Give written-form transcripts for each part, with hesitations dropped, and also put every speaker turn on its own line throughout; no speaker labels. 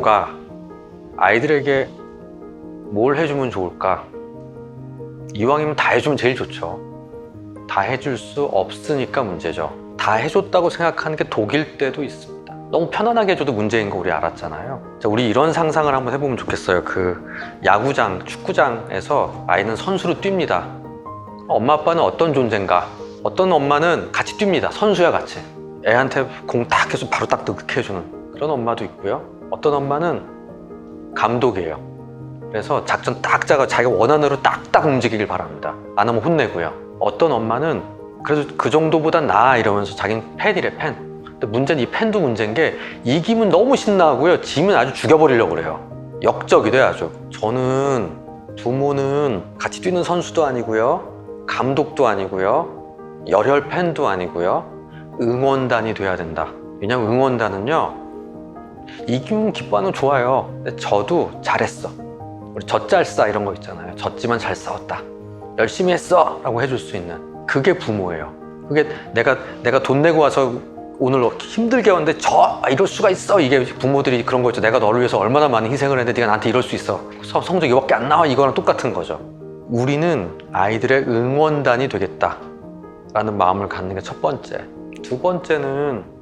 부모가 아이들에게 뭘 해주면 좋을까? 이왕이면 다 해주면 제일 좋죠. 다 해줄 수 없으니까 문제죠. 다 해줬다고 생각하는 게 독일 때도 있습니다. 너무 편안하게 해줘도 문제인 거 우리 알았잖아요. 자, 우리 이런 상상을 한번 해보면 좋겠어요. 그 야구장, 축구장에서 아이는 선수로 뜁니다. 엄마 아빠는 어떤 존재인가? 어떤 엄마는 같이 뜁니다. 선수야 같이. 애한테 공 딱 해서 바로 딱 넣게 해주는 그런 엄마도 있고요. 어떤 엄마는 감독이에요. 그래서 작전 딱 짜가 자기가 원하는 대로 딱딱 움직이길 바랍니다. 안 하면 혼내고요. 어떤 엄마는 그래도 그 정도보단 나아 이러면서 자기는 팬이래, 팬. 근데 문제는 이 팬도 문제인 게 이기면 너무 신나고요. 지면 아주 죽여버리려고 그래요. 역적이 돼 아주. 저는 부모는 같이 뛰는 선수도 아니고요. 감독도 아니고요. 열혈 팬도 아니고요. 응원단이 돼야 된다. 왜냐면 응원단은요. 이기면 기뻐하는 거 좋아요. 근데 저도 잘했어. 우리 젖잘싸 이런 거 있잖아요. 졌지만 잘 싸웠다. 열심히 했어! 라고 해줄 수 있는 그게 부모예요. 그게 내가 돈 내고 와서 오늘 힘들게 왔는데 이럴 수가 있어. 이게 부모들이 그런 거 있죠. 내가 너를 위해서 얼마나 많은 희생을 했는데 네가 나한테 이럴 수 있어. 성적 이거밖에 안 나와. 이거랑 똑같은 거죠. 우리는 아이들의 응원단이 되겠다 라는 마음을 갖는 게 첫 번째. 두 번째는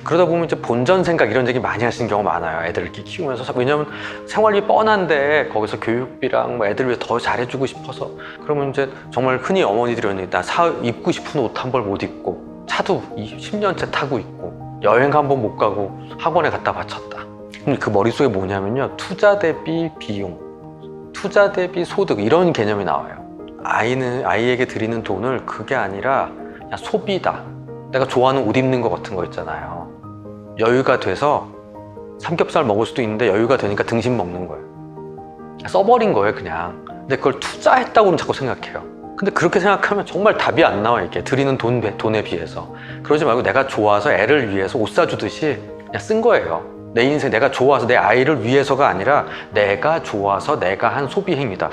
그러다 보면 이제 본전 생각 이런 얘기 많이 하시는 경우가 많아요. 애들 이렇게 키우면서. 왜냐면 생활비 뻔한데 거기서 교육비랑 뭐 애들 위해 더 잘해주고 싶어서. 그러면 이제 정말 흔히 어머니들이 이러는 나 입고 싶은 옷 한 벌 못 입고 차도 10년째 타고 있고 여행 한 번 못 가고 학원에 갖다 바쳤다. 그럼 그 머릿속에 뭐냐면요. 투자 대비 비용, 투자 대비 소득 이런 개념이 나와요. 아이에게 드리는 돈을 그게 아니라 그냥 소비다. 내가 좋아하는 옷 입는 거 같은 거 있잖아요. 여유가 돼서 삼겹살 먹을 수도 있는데 여유가 되니까 등심 먹는 거예요. 써버린 거예요 그냥. 근데 그걸 투자했다고는 자꾸 생각해요. 근데 그렇게 생각하면 정말 답이 안 나와. 이게 드리는 돈에 비해서. 그러지 말고 내가 좋아서 애를 위해서 옷 사주듯이 그냥 쓴 거예요. 내 인생 내가 좋아서 내 아이를 위해서가 아니라 내가 좋아서 내가 한 소비 행위다.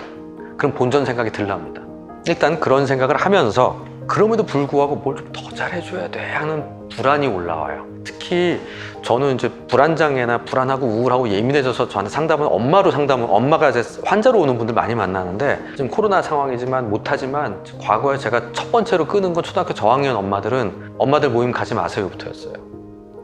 그럼 본전 생각이 들랍니다. 일단 그런 생각을 하면서 그럼에도 불구하고 뭘 좀 더 잘해줘야 돼 하는 불안이 올라와요. 특히 저는 이제 불안장애나 불안하고 우울하고 예민해져서 저한테 엄마가 이제 환자로 오는 분들 많이 만나는데 지금 코로나 상황이지만 못하지만 과거에 제가 첫 번째로 끄는 건 초등학교 저학년 엄마들 모임 가지 마세요부터였어요.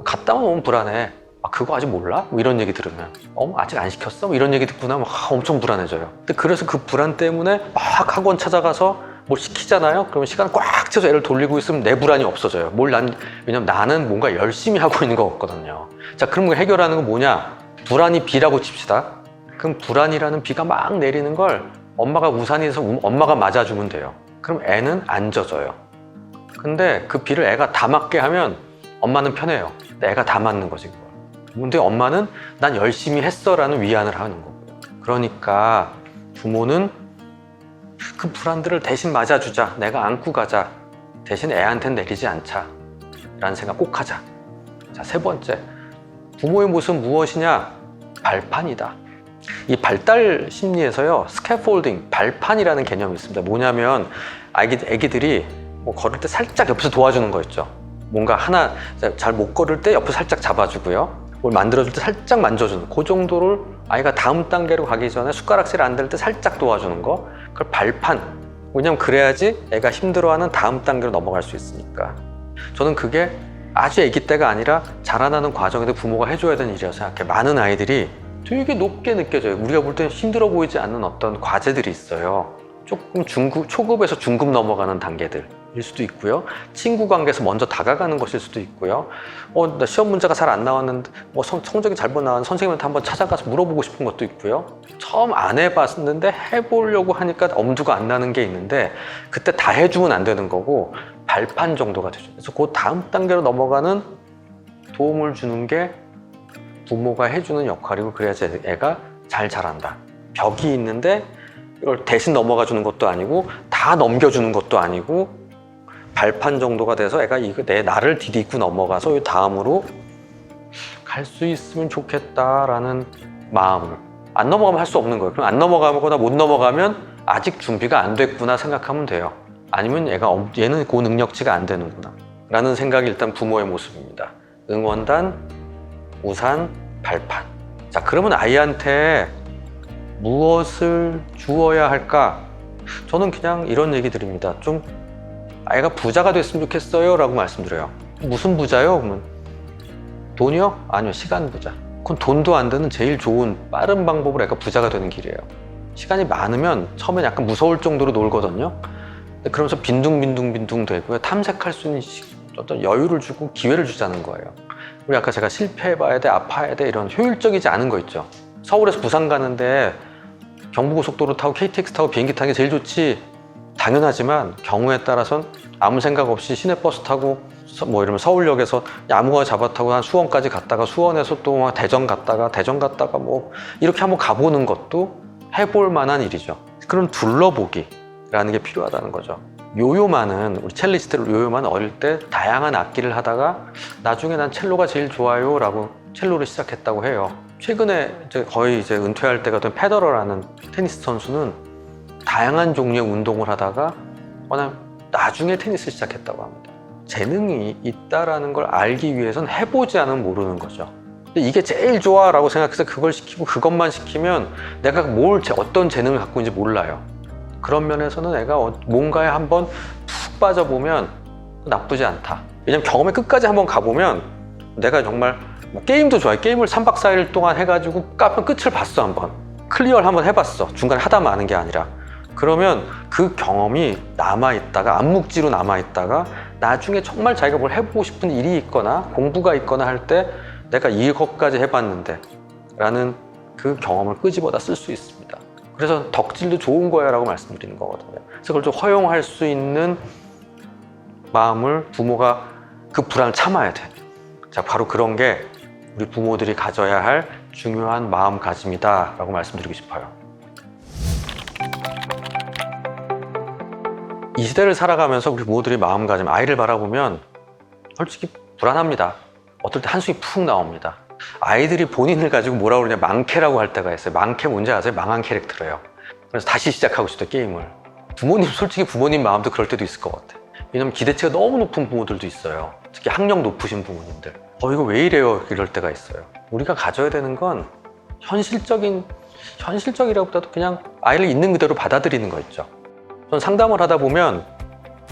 갔다 오면 불안해. 그거 아직 몰라? 뭐 이런 얘기 들으면 아직 안 시켰어? 뭐 이런 얘기 듣고 나면 엄청 불안해져요. 근데 그래서 그 불안 때문에 막 학원 찾아가서 뭘 시키잖아요. 그러면 시간 꽉 채워서 애를 돌리고 있으면 내 불안이 없어져요. 왜냐면 나는 뭔가 열심히 하고 있는 거 같거든요. 자, 그럼 해결하는 건 뭐냐? 불안이 비라고 칩시다. 그럼 불안이라는 비가 막 내리는 걸 엄마가 우산에서 엄마가 맞아주면 돼요. 그럼 애는 안 젖어요. 근데 그 비를 애가 다 맞게 하면 엄마는 편해요. 애가 다 맞는 거지 그걸. 근데 엄마는 난 열심히 했어 라는 위안을 하는 거고요. 그러니까 부모는 그 불안들을 대신 맞아주자. 내가 안고 가자. 대신 애한테는 내리지 않자 라는 생각 꼭 하자. 자, 세 번째, 부모의 모습은 무엇이냐? 발판이다. 이 발달 심리에서요, 스캐폴딩, 발판이라는 개념이 있습니다. 뭐냐면 애기들이 뭐 걸을 때 살짝 옆에서 도와주는 거 있죠. 뭔가 하나 잘 못 걸을 때 옆에서 살짝 잡아주고요. 뭘 만들어줄 때 살짝 만져주는 그 정도를 아이가 다음 단계로 가기 전에 숟가락질 안 될 때 살짝 도와주는 거, 그걸 발판. 왜냐면 그래야지 애가 힘들어하는 다음 단계로 넘어갈 수 있으니까. 저는 그게 아주 아기 때가 아니라 자라나는 과정에도 부모가 해줘야 되는 일이라고 생각해요. 많은 아이들이 되게 높게 느껴져요. 우리가 볼 때는 힘들어 보이지 않는 어떤 과제들이 있어요. 조금 초급에서 중급 넘어가는 단계들 일 수도 있고요. 친구 관계에서 먼저 다가가는 것일 수도 있고요. 나 시험 문제가 잘 안 나왔는데 성적이 잘못 나왔는데 선생님한테 한번 찾아가서 물어보고 싶은 것도 있고요. 처음 안 해봤는데 해보려고 하니까 엄두가 안 나는 게 있는데 그때 다 해주면 안 되는 거고 발판 정도가 되죠. 그래서 그 다음 단계로 넘어가는 도움을 주는 게 부모가 해주는 역할이고 그래야지 애가 잘 자란다. 벽이 있는데 이걸 대신 넘어가 주는 것도 아니고 다 넘겨주는 것도 아니고 발판 정도가 돼서 애가 나를 디딛고 넘어가서 이 다음으로 갈 수 있으면 좋겠다라는 마음을. 안 넘어가면 할 수 없는 거예요. 그럼 안 넘어가거나 못 넘어가면 아직 준비가 안 됐구나 생각하면 돼요. 아니면 얘는 그 능력치가 안 되는구나 라는 생각이 일단 부모의 모습입니다. 응원단, 우산, 발판. 자, 그러면 아이한테 무엇을 주어야 할까? 저는 그냥 이런 얘기 드립니다. 좀 아이가 부자가 됐으면 좋겠어요 라고 말씀드려요. 무슨 부자요? 그러면 돈이요? 아니요, 시간 부자. 그건 돈도 안 드는 제일 좋은 빠른 방법으로 애가 부자가 되는 길이에요. 시간이 많으면 처음엔 약간 무서울 정도로 놀거든요. 근데 그러면서 빈둥빈둥 되고요. 탐색할 수 있는 어떤 여유를 주고 기회를 주자는 거예요. 우리 아까 제가 실패해봐야 돼, 아파야 돼 이런 효율적이지 않은 거 있죠. 서울에서 부산 가는데 경부고속도로 타고 KTX 타고 비행기 타는 게 제일 좋지. 당연하지만 경우에 따라선 아무 생각 없이 시내버스 타고 뭐 이러면 서울역에서 아무거나 잡아 타고 한 수원까지 갔다가 수원에서 또 대전 갔다가 뭐 이렇게 한번 가보는 것도 해볼 만한 일이죠. 그런 둘러보기라는 게 필요하다는 거죠. 요요마는 우리 첼리스트 요요마는 어릴 때 다양한 악기를 하다가 나중에 난 첼로가 제일 좋아요 라고 첼로를 시작했다고 해요. 최근에 거의 이제 은퇴할 때가 된 페더러라는 테니스 선수는 다양한 종류의 운동을 하다가 나중에 테니스를 시작했다고 합니다. 재능이 있다라는 걸 알기 위해서는 해보지 않으면 모르는 거죠. 근데 이게 제일 좋아라고 생각해서 그걸 시키고 그것만 시키면 내가 어떤 재능을 갖고 있는지 몰라요. 그런 면에서는 애가 뭔가에 한번 푹 빠져보면 나쁘지 않다. 왜냐면 경험의 끝까지 한번 가보면 내가 정말 뭐 게임도 좋아해. 게임을 3박 4일 동안 해가지고 까면 끝을 봤어. 한번 클리어를 한번 해봤어. 중간에 하다 마는 게 아니라. 그러면 그 경험이 남아있다가 암묵지로 남아있다가 나중에 정말 자기가 뭘 해보고 싶은 일이 있거나 공부가 있거나 할 때 내가 이것까지 해봤는데 라는 그 경험을 끄집어다 쓸 수 있습니다. 그래서 덕질도 좋은 거야 라고 말씀드리는 거거든요. 그래서 그걸 좀 허용할 수 있는 마음을 부모가 그 불안을 참아야 돼. 자, 바로 그런 게 우리 부모들이 가져야 할 중요한 마음가짐이다 라고 말씀드리고 싶어요. 이 시대를 살아가면서 우리 부모들이 마음가짐, 아이를 바라보면 솔직히 불안합니다. 어떨 때 한숨이 푹 나옵니다. 아이들이 본인을 가지고 뭐라 그러냐, 망캐라고 할 때가 있어요. 망캐 뭔지 아세요? 망한 캐릭터래요. 그래서 다시 시작하고 싶다, 게임을. 솔직히 부모님 마음도 그럴 때도 있을 것 같아. 왜냐면 기대치가 너무 높은 부모들도 있어요. 특히 학력 높으신 부모님들. 이거 왜 이래요? 이럴 때가 있어요. 우리가 가져야 되는 건 현실적이라기보다도 그냥 아이를 있는 그대로 받아들이는 거 있죠. 전 상담을 하다 보면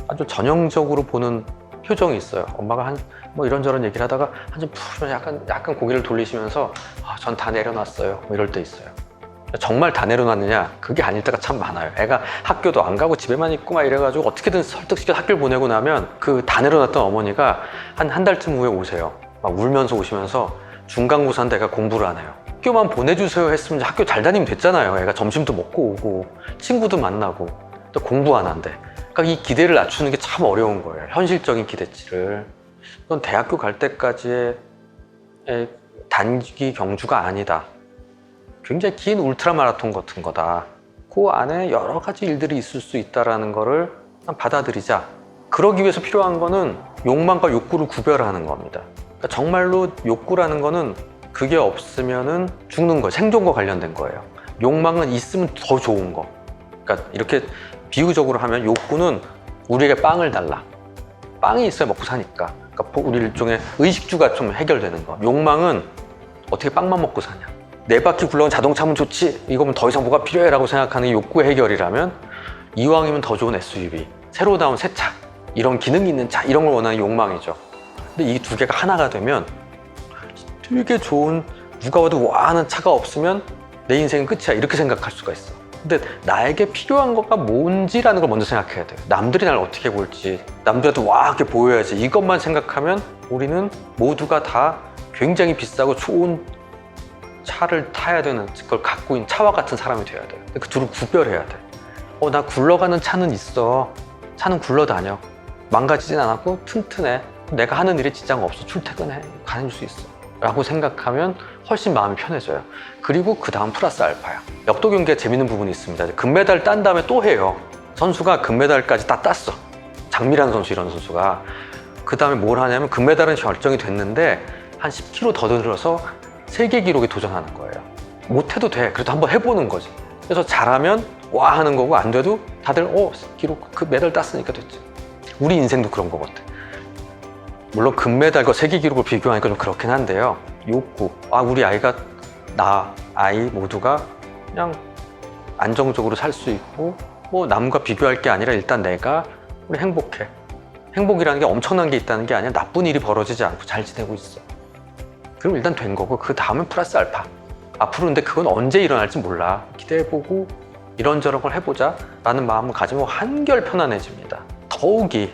아주 전형적으로 보는 표정이 있어요. 엄마가 뭐 이런저런 얘기를 하다가 한숨 푹 쉬면서 약간 고개를 돌리시면서 전 다 내려놨어요. 뭐 이럴 때 있어요. 정말 다 내려놨느냐? 그게 아닐 때가 참 많아요. 애가 학교도 안 가고 집에만 있고 막 이래가지고 어떻게든 설득시켜 학교를 보내고 나면 그 다 내려놨던 어머니가 한 달쯤 후에 오세요. 막 울면서 오시면서 중간고사인데 애가 공부를 안 해요. 학교만 보내주세요 했으면 학교 잘 다니면 됐잖아요. 애가 점심도 먹고 오고 친구도 만나고 또 공부 안 한대. 그러니까 이 기대를 낮추는 게 참 어려운 거예요. 현실적인 기대치를. 넌 대학교 갈 때까지의 단기 경주가 아니다. 굉장히 긴 울트라 마라톤 같은 거다. 그 안에 여러 가지 일들이 있을 수 있다는 거를 받아들이자. 그러기 위해서 필요한 거는 욕망과 욕구를 구별하는 겁니다. 그러니까 정말로 욕구라는 거는 그게 없으면은 죽는 거예요. 생존과 관련된 거예요. 욕망은 있으면 더 좋은 거. 그러니까 이렇게 비유적으로 하면 욕구는 우리에게 빵을 달라. 빵이 있어야 먹고 사니까. 그러니까 우리 일종의 의식주가 좀 해결되는 거. 욕망은 어떻게 빵만 먹고 사냐. 네 바퀴 굴러간 자동차면 좋지. 이거면 더 이상 뭐가 필요해 라고 생각하는 게 욕구의 해결이라면 이왕이면 더 좋은 SUV, 새로 나온 새 차, 이런 기능이 있는 차, 이런 걸 원하는 욕망이죠. 근데 이 두 개가 하나가 되면 되게 좋은, 누가 와도 와 하는 차가 없으면 내 인생은 끝이야 이렇게 생각할 수가 있어. 근데 나에게 필요한 거가 뭔지라는 걸 먼저 생각해야 돼요. 남들이 날 어떻게 볼지, 남들한테 와 이렇게 보여야지, 이것만 생각하면 우리는 모두가 다 굉장히 비싸고 좋은 차를 타야 되는, 그걸 갖고 있는 차와 같은 사람이 돼야 돼요. 그 둘을 구별해야 돼. 나 굴러가는 차는 있어. 차는 굴러다녀. 망가지진 않았고 튼튼해. 내가 하는 일에 지장 없어. 출퇴근해. 다닐 수 있어. 라고 생각하면 훨씬 마음이 편해져요. 그리고 그 다음 플러스 알파야. 역도 경기에 재밌는 부분이 있습니다. 금메달 딴 다음에 또 해요. 선수가 금메달까지 다 땄어. 장미란 선수, 이런 선수가. 그 다음에 뭘 하냐면 금메달은 결정이 됐는데 한 10kg 더 늘어서 세계 기록에 도전하는 거예요. 못해도 돼. 그래도 한번 해보는 거지. 그래서 잘하면 와 하는 거고, 안 돼도 다들 기록, 그 메달 땄으니까 됐지. 우리 인생도 그런 것 같아. 물론 금메달과 세계 기록을 비교하니까 좀 그렇긴 한데요. 욕구. 우리 아이가 나, 아이 모두가 그냥 안정적으로 살 수 있고 뭐 남과 비교할 게 아니라 일단 내가 우리 행복해. 행복이라는 게 엄청난 게 있다는 게 아니라 나쁜 일이 벌어지지 않고 잘 지내고 있어. 그럼 일단 된 거고 그 다음은 플러스 알파. 앞으로 근데 그건 언제 일어날지 몰라. 기대해보고 이런저런 걸 해보자 라는 마음을 가지면 한결 편안해집니다. 더욱이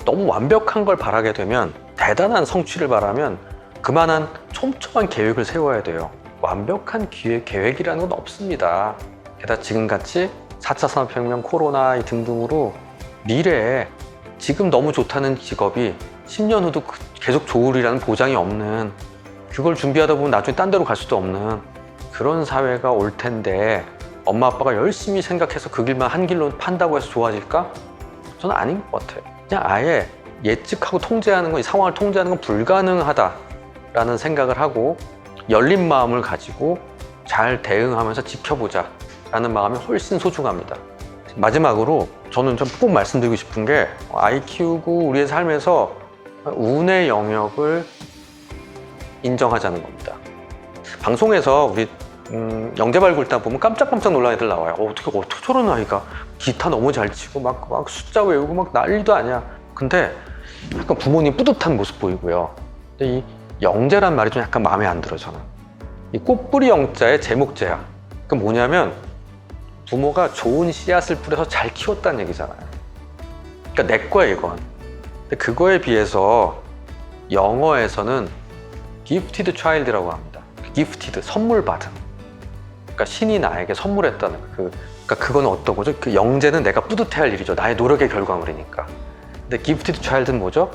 너무 완벽한 걸 바라게 되면 대단한 성취를 바라면 그만한 촘촘한 계획을 세워야 돼요. 완벽한 계획이라는 건 없습니다. 게다가 지금같이 4차 산업혁명, 코로나 등등으로 미래에 지금 너무 좋다는 직업이 10년 후도 계속 좋으리라는 보장이 없는, 그걸 준비하다 보면 나중에 딴 데로 갈 수도 없는 그런 사회가 올 텐데 엄마 아빠가 열심히 생각해서 그 길만 한 길로 판다고 해서 좋아질까? 저는 아닌 것 같아요. 그냥 아예 예측하고 통제하는 건, 이 상황을 통제하는 건 불가능하다라는 생각을 하고 열린 마음을 가지고 잘 대응하면서 지켜보자 라는 마음이 훨씬 소중합니다. 마지막으로 저는 좀 꼭 말씀드리고 싶은 게, 아이 키우고 우리의 삶에서 운의 영역을 인정하자는 겁니다. 방송에서 우리 영재발굴단 보면 깜짝깜짝 놀란 애들 나와요. 어떻게 저런 아이가 기타 너무 잘 치고 막 숫자 외우고 막 난리도 아니야. 근데 약간 부모님 뿌듯한 모습 보이고요. 근데 이 영재란 말이 좀 약간 마음에 안 들어 저는. 이 꽃뿌리 영자의 제목재야. 그 뭐냐면 부모가 좋은 씨앗을 뿌려서 잘 키웠다는 얘기잖아요. 그러니까 내 거야 이건. 근데 그거에 비해서 영어에서는 gifted child라고 합니다. gifted, 선물 받은. 그러니까 신이 나에게 선물했다는 거. 그러니까 그건 어떤 거죠? 그 영재는 내가 뿌듯해할 일이죠. 나의 노력의 결과물이니까. 근데 gifted child는 뭐죠?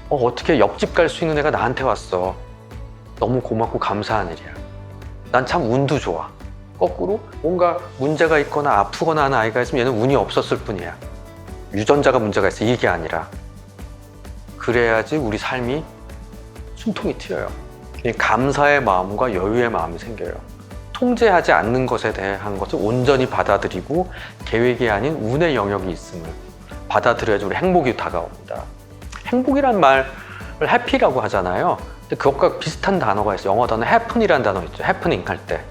어떻게 옆집 갈 수 있는 애가 나한테 왔어. 너무 고맙고 감사한 일이야. 난 참 운도 좋아. 거꾸로 뭔가 문제가 있거나 아프거나 하는 아이가 있으면 얘는 운이 없었을 뿐이야. 유전자가 문제가 있어. 이게 아니라. 그래야지 우리 삶이 숨통이 트여요. 감사의 마음과 여유의 마음이 생겨요. 통제하지 않는 것에 대한 것을 온전히 받아들이고 계획이 아닌 운의 영역이 있음을 받아들여야지 우리 행복이 다가옵니다. 행복이란 말을 해피라고 하잖아요. 근데 그것과 비슷한 단어가 있어요. 영어 단어 happen이라는 단어 있죠. happening 할 때.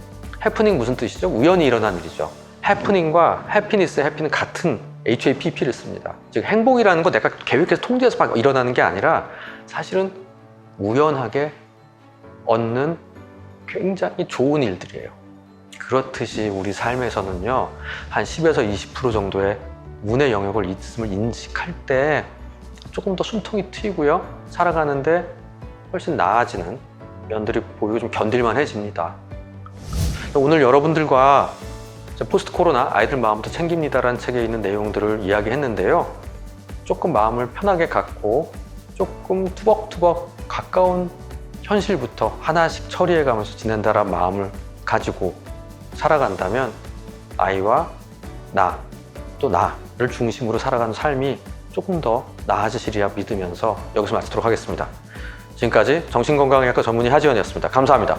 happening 무슨 뜻이죠? 우연히 일어난 일이죠. happening과 happiness의 happy는 같은 HAPP를 씁니다. 즉 행복이라는 건 내가 계획해서 통제해서 일어나는 게 아니라 사실은 우연하게 얻는 굉장히 좋은 일들이에요. 그렇듯이 우리 삶에서는요, 한 10에서 20% 정도의 운의 영역을 있음을 인식할 때 조금 더 숨통이 트이고요, 살아가는데 훨씬 나아지는 면들이 보이고 좀 견딜만해집니다. 오늘 여러분들과 포스트 코로나 아이들 마음부터 챙깁니다라는 책에 있는 내용들을 이야기했는데요. 조금 마음을 편하게 갖고 조금 투벅투벅 가까운 현실부터 하나씩 처리해가면서 지낸다라는 마음을 가지고 살아간다면 아이와 나, 또 나를 중심으로 살아가는 삶이 조금 더 나아지시리라 믿으면서 여기서 마치도록 하겠습니다. 지금까지 정신건강의학과 전문의 하지원이었습니다. 감사합니다.